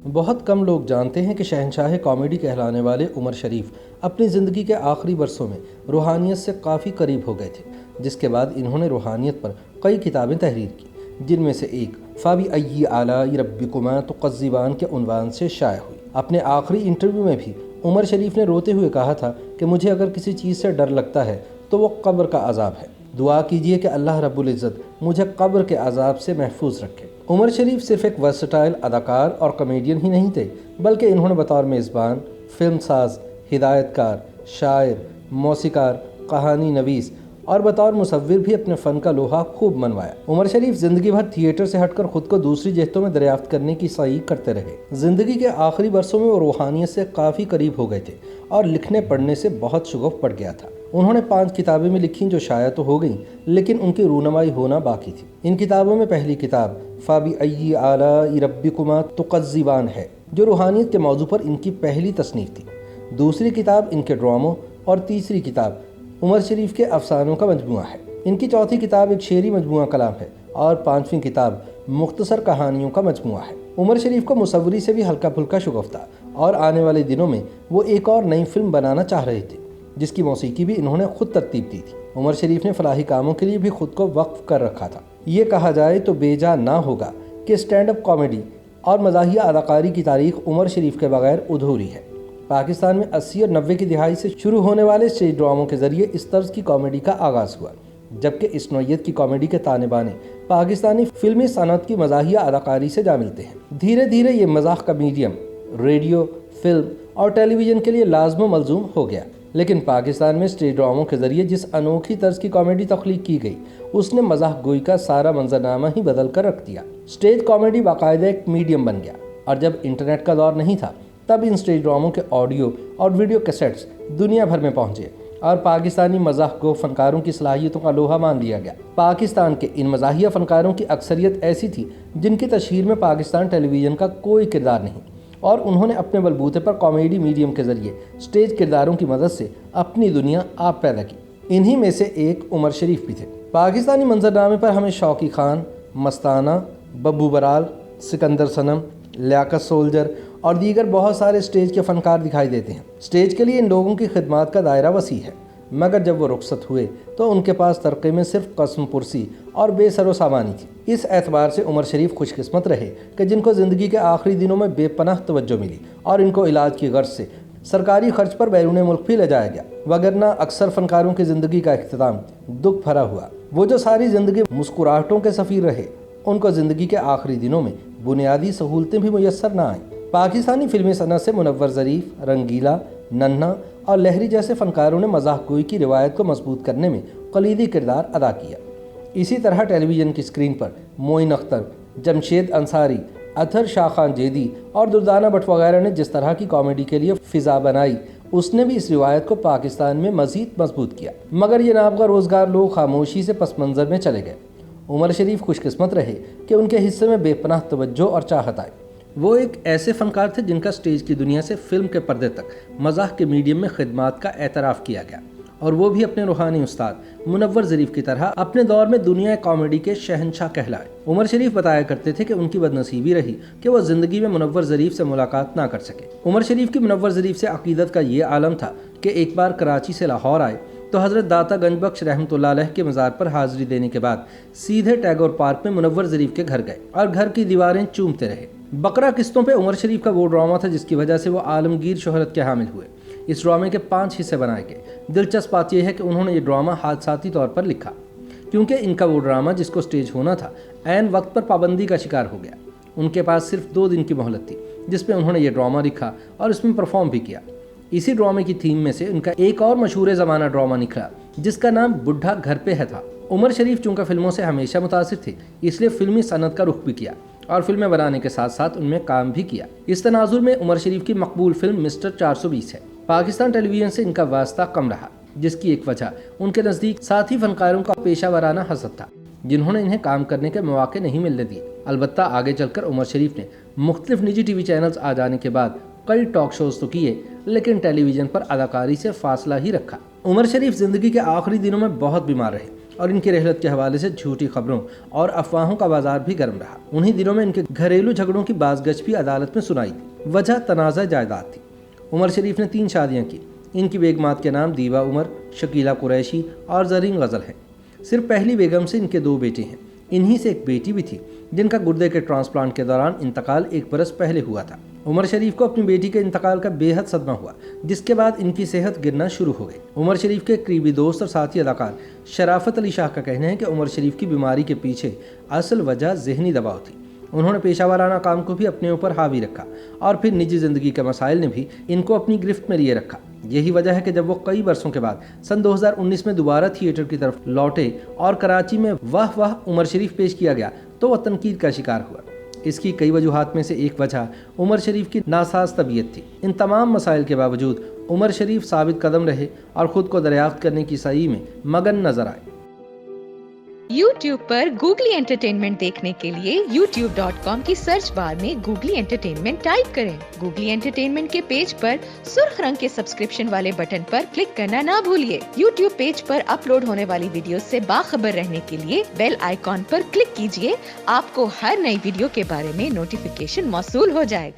بہت کم لوگ جانتے ہیں کہ شہنشاہ کامیڈی کہلانے والے عمر شریف اپنی زندگی کے آخری برسوں میں روحانیت سے کافی قریب ہو گئے تھے، جس کے بعد انہوں نے روحانیت پر کئی کتابیں تحریر کی، جن میں سے ایک فَبِأَيِّ آلَاءِ رَبِّكُمَا تُكَذِّبَانِ کے عنوان سے شائع ہوئی۔ اپنے آخری انٹرویو میں بھی عمر شریف نے روتے ہوئے کہا تھا کہ مجھے اگر کسی چیز سے ڈر لگتا ہے تو وہ قبر کا عذاب ہے۔ دعا کیجئے کہ اللہ رب العزت مجھے قبر کے عذاب سے محفوظ رکھے۔ عمر شریف صرف ایک ورسٹائل اداکار اور کامیڈین ہی نہیں تھے، بلکہ انہوں نے بطور میزبان، فلم ساز، ہدایت کار، شاعر، موسیقار، کہانی نویس اور بطور مصور بھی اپنے فن کا لوہا خوب منوایا۔ عمر شریف زندگی بھر تھیٹر سے ہٹ کر خود کو دوسری جہتوں میں دریافت کرنے کی سعی کرتے رہے۔ زندگی کے آخری برسوں میں وہ روحانیت سے کافی قریب ہو گئے تھے اور لکھنے پڑھنے سے بہت شغف پڑ گیا تھا۔ انہوں نے 5 کتابیں بھی لکھیں جو شائع تو ہو گئیں، لیکن ان کی رونمائی ہونا باقی تھی۔ ان کتابوں میں پہلی کتاب فَبِأَيِّ آلَاءِ رَبِّكُمَا تُكَذِّبَانِ ہے، جو روحانیت کے موضوع پر ان کی پہلی تصنیف تھی۔ دوسری کتاب ان کے ڈراموں اور تیسری کتاب عمر شریف کے افسانوں کا مجموعہ ہے۔ ان کی چوتھی کتاب ایک شعری مجموعہ کلام ہے اور 5ویں کتاب مختصر کہانیوں کا مجموعہ ہے۔ عمر شریف کو مصوری سے بھی ہلکا پھلکا شغف تھا اور آنے والے دنوں میں وہ ایک اور نئی فلم بنانا چاہ رہے تھے، جس کی موسیقی بھی انہوں نے خود ترتیب دی تھی۔ عمر شریف نے فلاحی کاموں کے لیے بھی خود کو وقف کر رکھا تھا۔ یہ کہا جائے تو بے جا نہ ہوگا کہ اسٹینڈ اپ کامیڈی اور مزاحیہ اداکاری کی تاریخ عمر شریف کے بغیر ادھوری ہے۔ پاکستان میں 80 اور 90 کی دہائی سے شروع ہونے والے اسٹیج ڈراموں کے ذریعے اس طرز کی کامیڈی کا آغاز ہوا، جبکہ اس نوعیت کی کامیڈی کے تانے بانے پاکستانی فلمی صنعت کی مزاحیہ اداکاری سے جا ملتے ہیں۔ دھیرے دھیرے یہ مزاح کا میڈیم ریڈیو، فلم اور ٹیلی ویژن کے لیے لازم و ملزوم ہو گیا، لیکن پاکستان میں اسٹیج ڈراموں کے ذریعے جس انوکھی طرز کی کامیڈی تخلیق کی گئی، اس نے مزاح گوئی کا سارا منظرنامہ ہی بدل کر رکھ دیا۔ اسٹیج کامیڈی باقاعدہ ایک میڈیم بن گیا، اور جب انٹرنیٹ کا دور نہیں تھا تب ان اسٹیج ڈراموں کے آڈیو اور ویڈیو کیسٹس دنیا بھر میں پہنچے اور پاکستانی مزاح کو فنکاروں کی صلاحیتوں کا لوہا مان لیا گیا۔ پاکستان کے ان مزاحیہ فنکاروں کی اکثریت ایسی تھی جن کی تشہیر میں پاکستان ٹیلی ویژن کا کوئی کردار نہیں، اور انہوں نے اپنے بلبوتے پر کامیڈی میڈیم کے ذریعے اسٹیج کرداروں کی مدد سے اپنی دنیا آپ پیدا کی۔ انہی میں سے ایک عمر شریف بھی تھے۔ پاکستانی منظرنامے پر ہمیں شوقی خان، مستانہ، ببو برال، سکندر صنم، لیاقت سولجر اور دیگر بہت سارے اسٹیج کے فنکار دکھائی دیتے ہیں۔ اسٹیج کے لیے ان لوگوں کی خدمات کا دائرہ وسیع ہے، مگر جب وہ رخصت ہوئے تو ان کے پاس ترقے میں صرف قسم پرسی اور بے سر و سامانی تھی۔ اس اعتبار سے عمر شریف خوش قسمت رہے کہ جن کو زندگی کے آخری دنوں میں بے پناہ توجہ ملی اور ان کو علاج کی غرض سے سرکاری خرچ پر بیرون ملک بھی لے جایا گیا، وگرنہ اکثر فنکاروں کی زندگی کا اختتام دکھ بھرا ہوا۔ وہ جو ساری زندگی مسکراہٹوں کے سفیر رہے، ان کو زندگی کے آخری دنوں میں بنیادی سہولتیں بھی میسر نہ آئیں۔ پاکستانی فلمی صنعت سے منور ظریف، رنگیلا، ننھا اور لہری جیسے فنکاروں نے مزاح گوئی کی روایت کو مضبوط کرنے میں کلیدی کردار ادا کیا۔ اسی طرح ٹیلی ویژن کی اسکرین پر معین اختر، جمشید انصاری، اطہر شاہ خان جیدی اور دردانہ بٹ وغیرہ نے جس طرح کی کامیڈی کے لیے فضا بنائی، اس نے بھی اس روایت کو پاکستان میں مزید مضبوط کیا، مگر یہ نابغہ روزگار لوگ خاموشی سے پس منظر میں چلے گئے۔ عمر شریف خوش قسمت رہے کہ ان کے حصے میں بے پناہ توجہ اور چاہت آئی۔ وہ ایک ایسے فنکار تھے جن کا اسٹیج کی دنیا سے فلم کے پردے تک مزاح کے میڈیم میں خدمات کا اعتراف کیا گیا، اور وہ بھی اپنے روحانی استاد منور ظریف کی طرح اپنے دور میں دنیا کامیڈی کے شہنشاہ کہلائے۔ عمر شریف بتایا کرتے تھے کہ ان کی بد نصیبی رہی کہ وہ زندگی میں منور ظریف سے ملاقات نہ کر سکے۔ عمر شریف کی منور ظریف سے عقیدت کا یہ عالم تھا کہ ایک بار کراچی سے لاہور آئے تو حضرت داتا گنج بخش رحمۃ اللہ علیہ کے مزار پر حاضری دینے کے بعد سیدھے ٹیگور پارک میں منور ظریف کے گھر گئے اور گھر کی دیواریں چومتے رہے۔ بقرہ قسطوں پہ عمر شریف کا وہ ڈرامہ تھا جس کی وجہ سے وہ عالمگیر شہرت کے حامل ہوئے۔ اس ڈرامے کے 5 حصے بنائے گئے۔ دلچسپ بات یہ ہے کہ انہوں نے یہ ڈرامہ حادثاتی طور پر لکھا، کیونکہ ان کا وہ ڈرامہ جس کو سٹیج ہونا تھا عین وقت پر پابندی کا شکار ہو گیا۔ ان کے پاس صرف 2 دن کی مہلت تھی جس میں انہوں نے یہ ڈرامہ لکھا اور اس میں پرفارم بھی کیا۔ اسی ڈرامے کی تھیم میں سے ان کا ایک اور مشہور زمانہ ڈرامہ نکلا جس کا نام بڈھا گھر پہ ہے تھا۔ عمر شریف چونکہ فلموں سے ہمیشہ متاثر تھے، اس لیے فلمی صنعت کا رخ بھی کیا اور فلمیں بنانے کے ساتھ ساتھ ان میں کام بھی کیا۔ اس تناظر میں عمر شریف کی مقبول فلم مسٹر 420 ہے۔ پاکستان ٹیلی ویژن سے ان کا واسطہ کم رہا، جس کی ایک وجہ ان کے نزدیک ساتھی فنکاروں کا پیشہ ورانہ حسد تھا، جنہوں نے انہیں کام کرنے کے مواقع نہیں ملنے دیے۔ البتہ آگے چل کر عمر شریف نے مختلف نجی ٹی وی چینلز آ جانے کے بعد کئی ٹاک شوز تو کیے، لیکن ٹیلی ویژن پر اداکاری سے فاصلہ ہی رکھا۔ عمر شریف زندگی کے آخری دنوں میں بہت بیمار رہے اور ان کی رحلت کے حوالے سے جھوٹی خبروں اور افواہوں کا بازار بھی گرم رہا۔ انہی دنوں میں ان کے گھریلو جھگڑوں کی بازگشت بھی عدالت میں سنائی دی۔ وجہ تنازع جائیداد تھی۔ عمر شریف نے 3 شادیاں کی۔ ان کی بیگمات کے نام دیوا عمر، شکیلہ قریشی اور زرین غزل ہیں۔ صرف پہلی بیگم سے ان کے 2 بیٹے ہیں۔ انہی سے ایک بیٹی بھی تھی جن کا گردے کے ٹرانسپلانٹ کے دوران انتقال 1 برس پہلے ہوا تھا۔ عمر شریف کو اپنی بیٹی کے انتقال کا بے حد صدمہ ہوا، جس کے بعد ان کی صحت گرنا شروع ہو گئی۔ عمر شریف کے قریبی دوست اور ساتھی اداکار شرافت علی شاہ کا کہنا ہے کہ عمر شریف کی بیماری کے پیچھے اصل وجہ ذہنی دباؤ تھی۔ انہوں نے پیشہ ورانہ کام کو بھی اپنے اوپر حاوی رکھا اور پھر نجی زندگی کے مسائل نے بھی ان کو اپنی گرفت میں لیے رکھا۔ یہی وجہ ہے کہ جب وہ کئی برسوں کے بعد سن 2019 میں دوبارہ تھیٹر کی طرف لوٹے اور کراچی میں واہ واہ عمر شریف پیش کیا گیا تو وہ تنقید کا شکار ہوا۔ اس کی کئی وجوہات میں سے ایک وجہ عمر شریف کی ناساز طبیعت تھی۔ ان تمام مسائل کے باوجود عمر شریف ثابت قدم رہے اور خود کو دریافت کرنے کی سعی میں مگن نظر آئے۔ YouTube پر گوگلی انٹرٹینمنٹ دیکھنے کے لیے youtube.com کی سرچ بار میں گوگلی انٹرٹینمنٹ ٹائپ کریں۔ گوگلی انٹرٹینمنٹ کے پیج پر سرخ رنگ کے سبسکرپشن والے بٹن پر کلک کرنا نہ بھولیے۔ YouTube پیج پر اپلوڈ ہونے والی ویڈیوز سے باخبر رہنے کے لیے بیل آئیکن پر کلک کیجیے۔ آپ کو ہر نئی ویڈیو کے بارے میں نوٹیفیکیشن موصول ہو جائے گا۔